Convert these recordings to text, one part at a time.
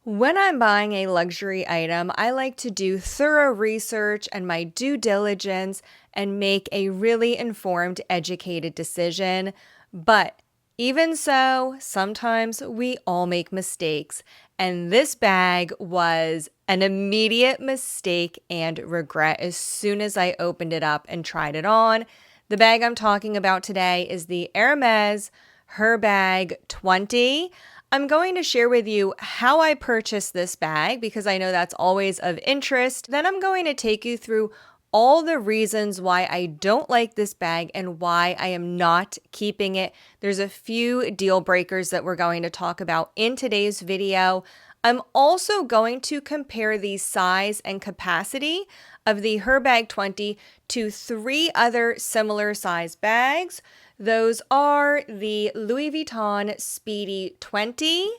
When I'm buying a luxury item, I like to do thorough research and my due diligence and make a really informed, educated decision. But even so, sometimes we all make mistakes. And this bag was an immediate mistake and regret as soon as I opened it up and tried it on. The bag I'm talking about today is the Hermes Herbag 20. I'm going to share with you how I purchased this bag because I know that's always of interest. Then I'm going to take you through all the reasons why I don't like this bag and why I am not keeping it. There's a few deal breakers that we're going to talk about in today's video. I'm also going to compare the size and capacity of the Herbag 20 to 3 other similar size bags. Those are the Louis Vuitton Speedy 20,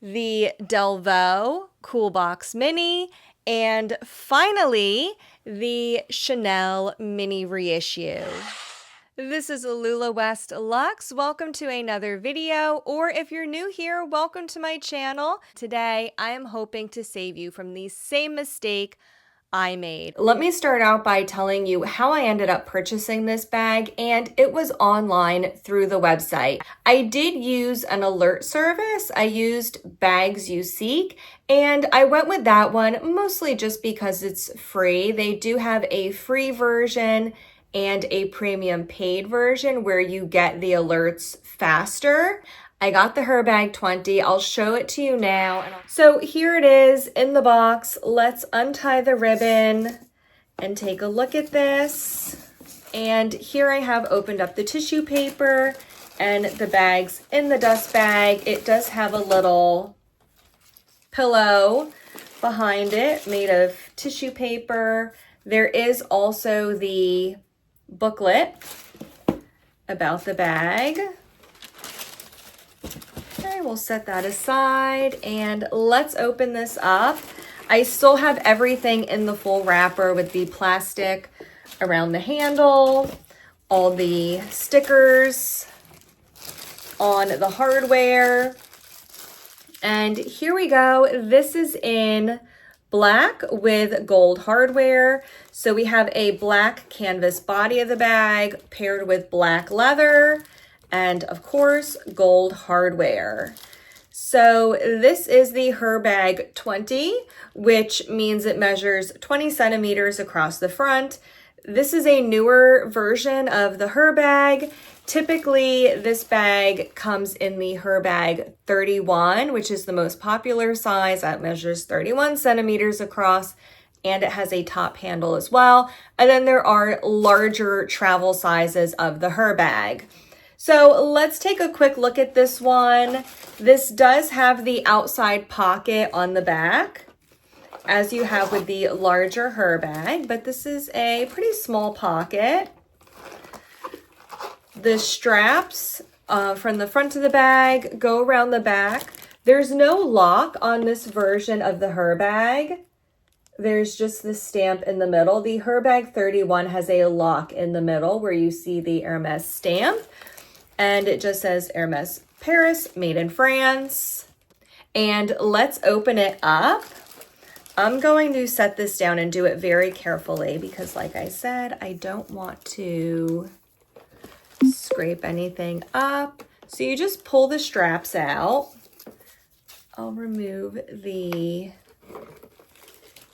the Delvaux Cool Box Mini, and finally, the Chanel Mini Reissue. This is Alula West Lux. Welcome to another video, or if you're new here, welcome to my channel. Today, I am hoping to save you from the same mistake I made. Let me start out by telling you how I ended up purchasing this bag, and it was online through the website. I did use an alert service. I used Bags You Seek, and I went with that one mostly just because it's free. They do have a free version and a premium paid version where you get the alerts faster. I got the Herbag 20. I'll show it to you now. So here it is in the box. Let's untie the ribbon and take a look at this. And here I have opened up the tissue paper and the bag's in the dust bag. It does have a little pillow behind it made of tissue paper. There is also the booklet about the bag. Okay, we'll set that aside and let's open this up. I still have everything in the full wrapper with the plastic around the handle, all the stickers on the hardware. And here we go. This is in black with gold hardware. So we have a black canvas body of the bag paired with black leather and of course gold hardware. So this is the Herbag 20, which means it measures 20 centimeters across the front. This is a newer version of the Herbag. Typically, this bag comes in the Herbag 31, which is the most popular size. That measures 31 centimeters across, and it has a top handle as well. And then there are larger travel sizes of the Herbag. So let's take a quick look at this one. This does have the outside pocket on the back, as you have with the larger Herbag, but this is a pretty small pocket. The straps from the front of the bag go around the back. There's no lock on this version of the Herbag. There's just the stamp in the middle. The Herbag 31 has a lock in the middle where you see the Hermes stamp. And it just says Hermes Paris, made in France. And let's open it up. I'm going to set this down and do it very carefully because like I said, I don't want to scrape anything up. So you just pull the straps out. I'll remove the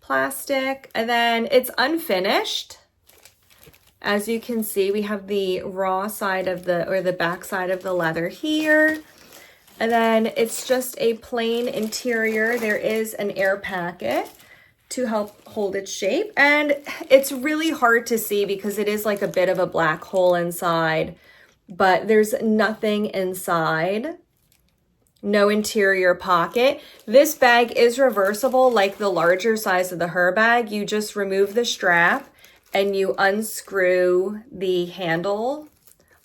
plastic and then it's unfinished. As you can see, we have the raw side of the back side of the leather here. And then it's just a plain interior. There is an air packet to help hold its shape. And it's really hard to see because it is like a bit of a black hole inside, but there's nothing inside. No interior pocket. This bag is reversible like the larger size of the Herbag. You just remove the strap and you unscrew the handle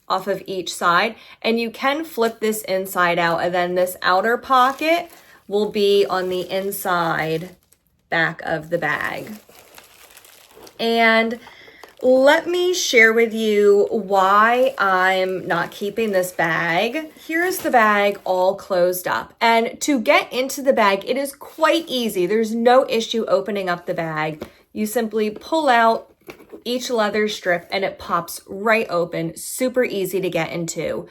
off of each side, and you can flip this inside out, and then this outer pocket will be on the inside back of the bag. And Let me share with you why I'm not keeping this bag. Here's the bag all closed up. And to get into the bag, it is quite easy. There's no issue opening up the bag. You simply pull out each leather strip and it pops right open. Super easy to get into.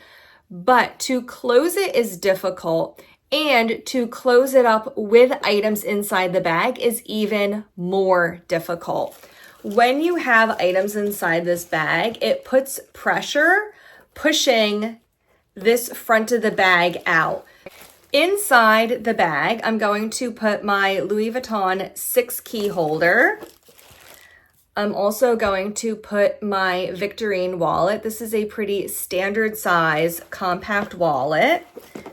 But to close it is difficult. And to close it up with items inside the bag is even more difficult. When you have items inside this bag, it puts pressure pushing this front of the bag out. Inside the bag, I'm going to put my Louis Vuitton 6-key holder. I'm also going to put my Victorine wallet. This is a pretty standard size compact wallet.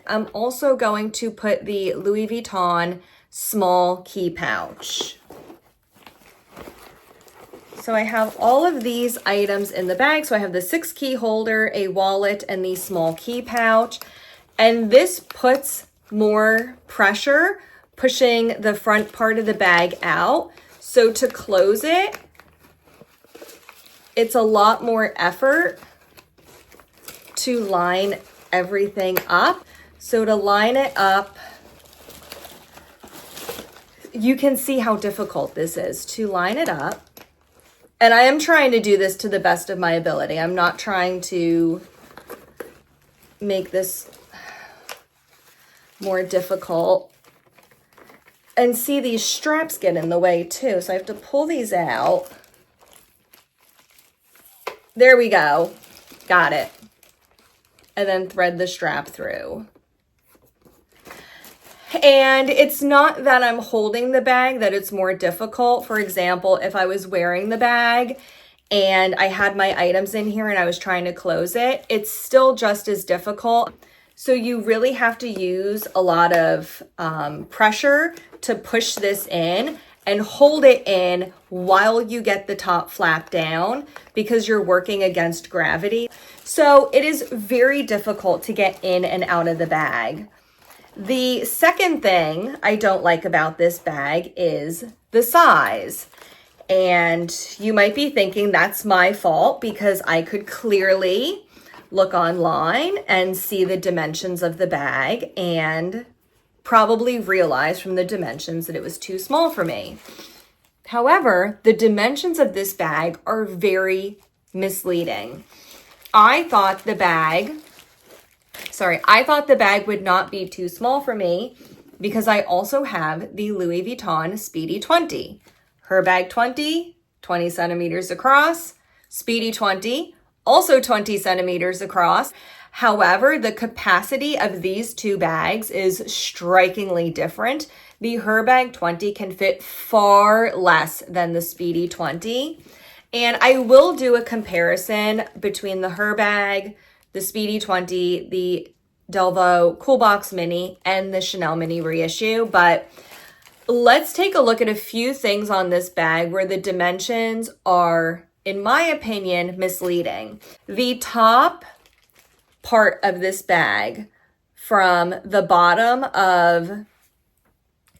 I'm also going to put the Louis Vuitton small key pouch. So I have all of these items in the bag. So I have the 6-key holder, a wallet, and the small key pouch. And this puts more pressure, pushing the front part of the bag out. So to close it, it's a lot more effort to line everything up. So to line it up, you can see how difficult this is to line it up. And I am trying to do this to the best of my ability. I'm not trying to make this more difficult. And see, these straps get in the way too. So I have to pull these out. There we go. Got it. And then thread the strap through. And it's not that I'm holding the bag that it's more difficult. For example, if I was wearing the bag and I had my items in here and I was trying to close it, it's still just as difficult. So you really have to use a lot of pressure to push this in and hold it in while you get the top flap down because you're working against gravity. So it is very difficult to get in and out of the bag. The second thing I don't like about this bag is the size. And you might be thinking that's my fault because I could clearly look online and see the dimensions of the bag and probably realize from the dimensions that it was too small for me. However, the dimensions of this bag are very misleading. I thought the bag would not be too small for me because I also have the Louis Vuitton Speedy 20. Herbag 20 centimeters across, Speedy 20, also 20 centimeters across. However, the capacity of these two bags is strikingly different. The Herbag 20 can fit far less than the Speedy 20. And I will do a comparison between the Herbag, the Speedy 20, the Delvaux Cool Box Mini, and the Chanel Mini Reissue. But let's take a look at a few things on this bag where the dimensions are, in my opinion, misleading. The top part of this bag, from the bottom of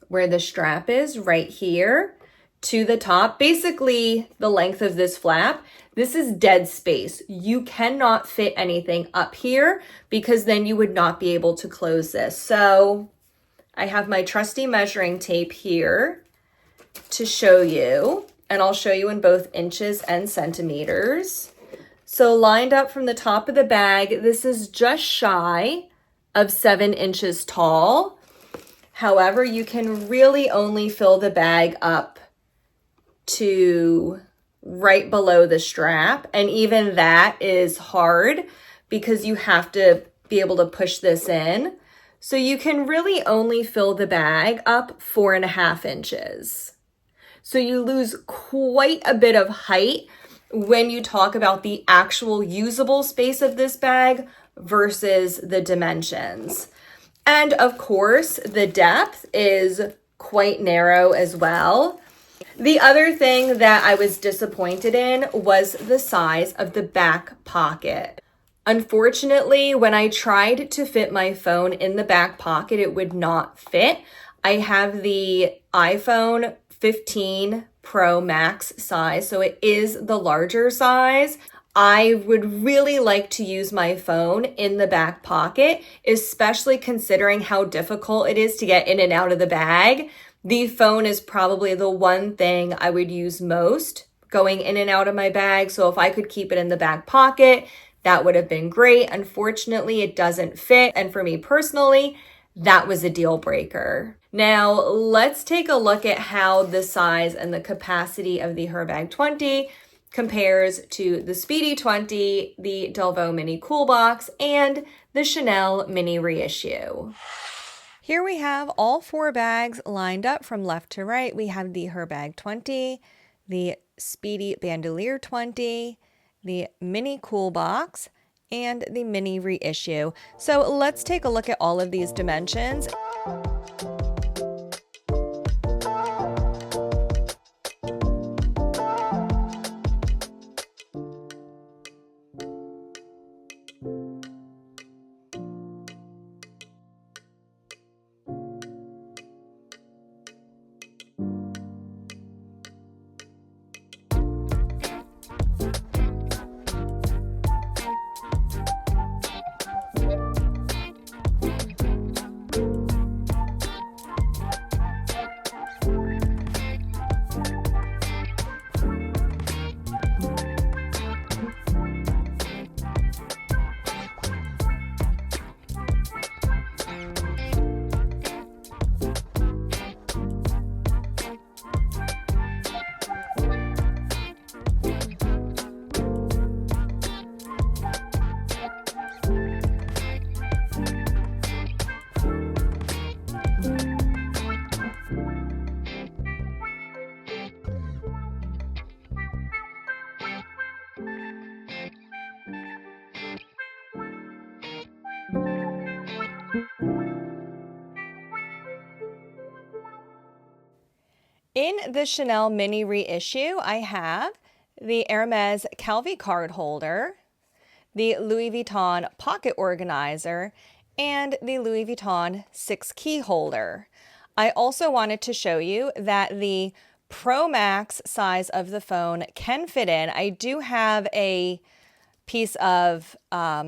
where the strap is right here to the top, basically the length of this flap, this is dead space. You cannot fit anything up here because then you would not be able to close this. So I have my trusty measuring tape here to show you, and I'll show you in both inches and centimeters. So lined up from the top of the bag, this is just shy of 7 inches tall. However, you can really only fill the bag up to right below the strap. And even that is hard because you have to be able to push this in. So you can really only fill the bag up 4.5 inches. So you lose quite a bit of height when you talk about the actual usable space of this bag versus the dimensions. And of course, the depth is quite narrow as well. The other thing that I was disappointed in was the size of the back pocket. Unfortunately, when I tried to fit my phone in the back pocket, it would not fit. I have the iPhone 15 Pro Max size, so it is the larger size. I would really like to use my phone in the back pocket, especially considering how difficult it is to get in and out of the bag. The phone is probably the one thing I would use most going in and out of my bag. So if I could keep it in the back pocket, that would have been great. Unfortunately, it doesn't fit. And for me personally, that was a deal breaker. Now, let's take a look at how the size and the capacity of the Herbag 20 compares to the Speedy 20, the Delvaux Mini Cool Box, and the Chanel Mini Reissue. Here we have all 4 bags lined up from left to right. We have the Herbag 20, the Speedy Bandolier 20, the Mini Cool Box, and the Mini Reissue. So let's take a look at all of these dimensions. In the Chanel Mini Reissue, I have the Hermes Calvi card holder, the Louis Vuitton pocket organizer, and the Louis Vuitton 6-key holder. I also wanted to show you that the Pro Max size of the phone can fit in. I do have a piece of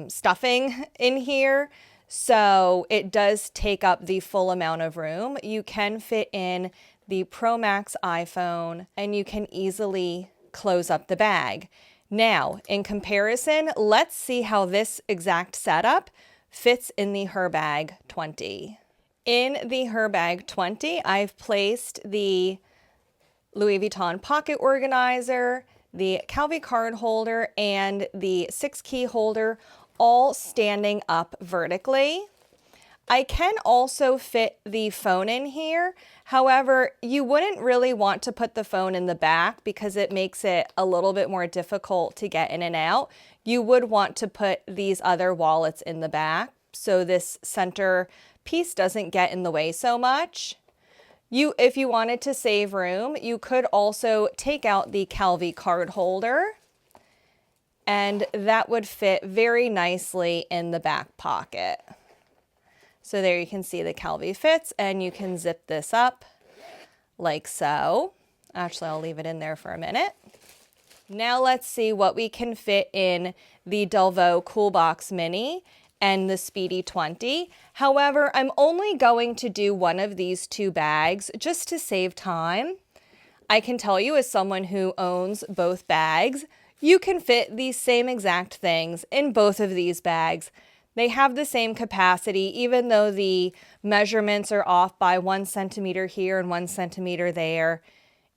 stuffing in here, so it does take up the full amount of room. You can fit in the Pro Max iPhone, and you can easily close up the bag. Now, in comparison, let's see how this exact setup fits in the Herbag 20. In the Herbag 20, I've placed the Louis Vuitton pocket organizer, the Calvi card holder, and the 6-key holder all standing up vertically. I can also fit the phone in here. However, you wouldn't really want to put the phone in the back because it makes it a little bit more difficult to get in and out. You would want to put these other wallets in the back so this center piece doesn't get in the way so much. If you wanted to save room, you could also take out the Calvi card holder, and that would fit very nicely in the back pocket. So there you can see the Calvi fits, and you can zip this up like so. Actually, I'll leave it in there for a minute. Now let's see what we can fit in the Delvaux Cool Box Mini and the Speedy 20. However, I'm only going to do one of these 2 bags just to save time. I can tell you, as someone who owns both bags, you can fit these same exact things in both of these bags. They have the same capacity, even though the measurements are off by 1 centimeter here and 1 centimeter there.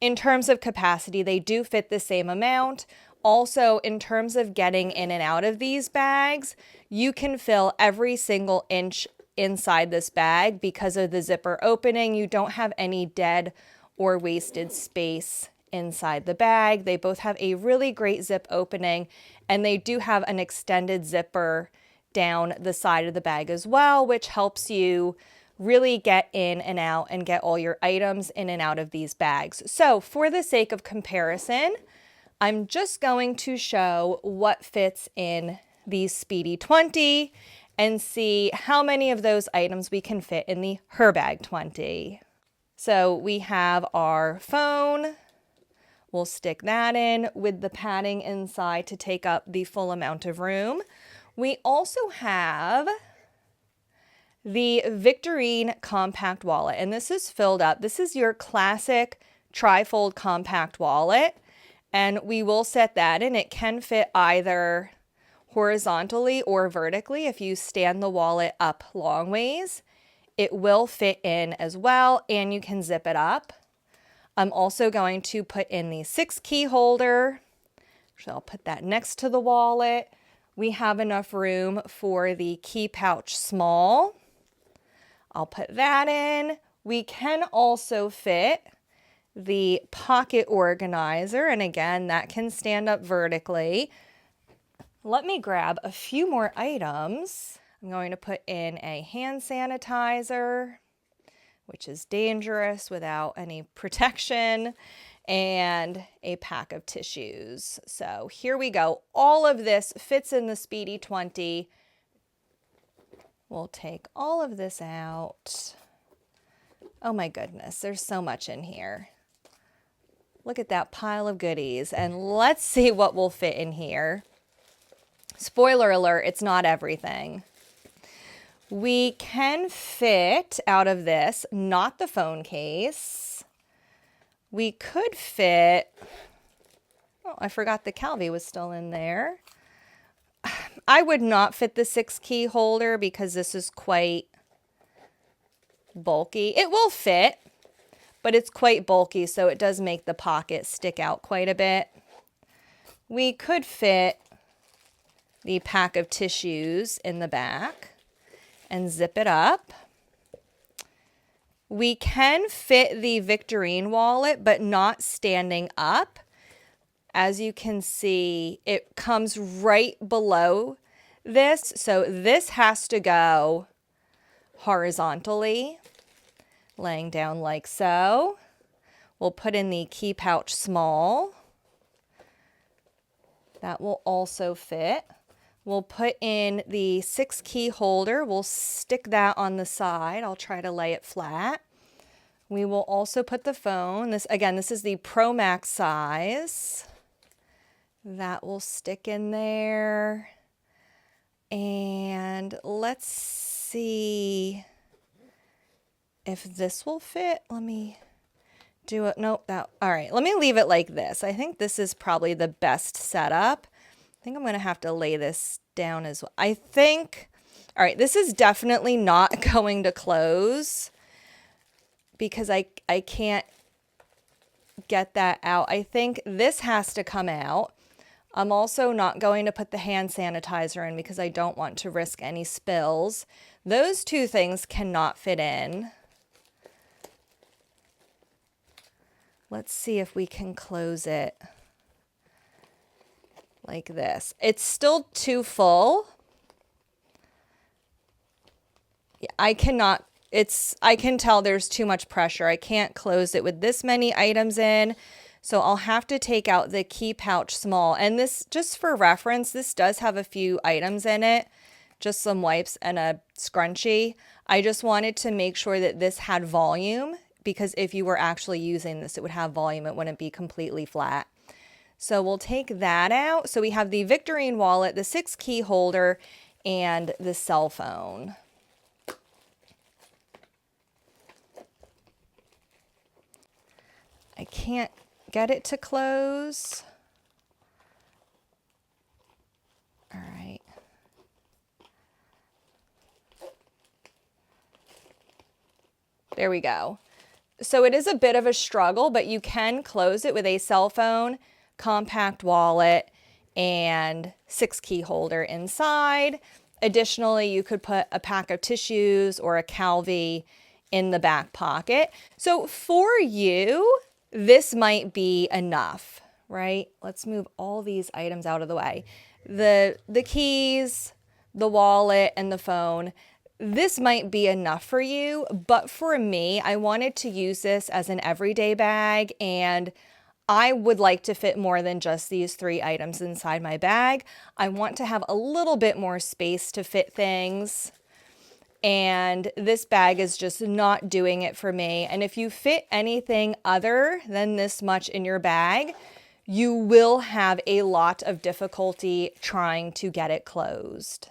In terms of capacity, they do fit the same amount. Also, in terms of getting in and out of these bags, you can fill every single inch inside this bag because of the zipper opening. You don't have any dead or wasted space inside the bag. They both have a really great zip opening, and they do have an extended zipper down the side of the bag as well, which helps you really get in and out and get all your items in and out of these bags. So for the sake of comparison, I'm just going to show what fits in the Speedy 20 and see how many of those items we can fit in the Herbag 20. So we have our phone. We'll stick that in with the padding inside to take up the full amount of room. We also have the Victorine compact wallet, and this is filled up. This is your classic tri-fold compact wallet, and we will set that in. It can fit either horizontally or vertically. If you stand the wallet up long ways, it will fit in as well, and you can zip it up. I'm also going to put in the 6 key holder. So I'll put that next to the wallet. We have enough room for the key pouch small. I'll put that in. We can also fit the pocket organizer, and again, that can stand up vertically. Let me grab a few more items. I'm going to put in a hand sanitizer, which is dangerous without any protection, and a pack of tissues. So here we go. All of this fits in the Speedy 20. We'll take all of this out. Oh my goodness, there's so much in here. Look at that pile of goodies, and let's see what will fit in here. Spoiler alert, it's not everything. We can fit out of this, not the phone case. We could fit, oh, I forgot the Calvi was still in there. I would not fit the 6 key holder because this is quite bulky. It will fit, but it's quite bulky, so it does make the pocket stick out quite a bit. We could fit the pack of tissues in the back and zip it up. We can fit the Victorine wallet, but not standing up. As you can see, it comes right below this, so this has to go horizontally, laying down like so. We'll put in the key pouch small. That will also fit. We'll put in the 6 key holder. We'll stick that on the side. I'll try to lay it flat. We will also put the phone. This, again, this is the Pro Max size. That will stick in there. And let's see if this will fit. Let me do it. Nope, that, all right, let me leave it like this. I think this is probably the best setup. I think I'm going to have to lay this down as well. I think, all right, this is definitely not going to close because I can't get that out. I think this has to come out. I'm also not going to put the hand sanitizer in because I don't want to risk any spills. Those two things cannot fit in. Let's see if we can close it like this. It's still too full. Yeah, I cannot, I can tell there's too much pressure. I can't close it with this many items in. So I'll have to take out the key pouch small. And this, just for reference, this does have a few items in it, just some wipes and a scrunchie. I just wanted to make sure that this had volume because if you were actually using this, it would have volume. It wouldn't be completely flat. So we'll take that out. So we have the Victorine wallet, the 6 key holder, and the cell phone. I can't get it to close. All right. There we go. So it is a bit of a struggle, but you can close it with a cell phone, compact wallet, and 6 key holder inside. Additionally, you could put a pack of tissues or a Calvi in the back pocket. So for you, this might be enough, right? Let's move all these items out of the way. The keys, the wallet, and the phone. This might be enough for you, but for me, I wanted to use this as an everyday bag, and I would like to fit more than just these 3 items inside my bag. I want to have a little bit more space to fit things. and this bag is just not doing it for me. And if you fit anything other than this much in your bag, you will have a lot of difficulty trying to get it closed.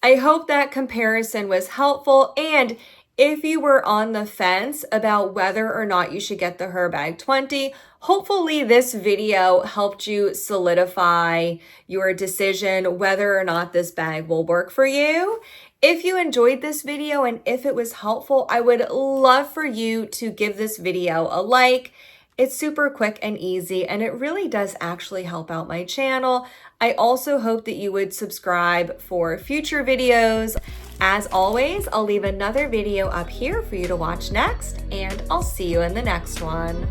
I hope that comparison was helpful, and if you were on the fence about whether or not you should get the Herbag 20, hopefully this video helped you solidify your decision whether or not this bag will work for you. If you enjoyed this video and if it was helpful, I would love for you to give this video a like. It's super quick and easy, and it really does actually help out my channel. I also hope that you would subscribe for future videos. As always, I'll leave another video up here for you to watch next, and I'll see you in the next one.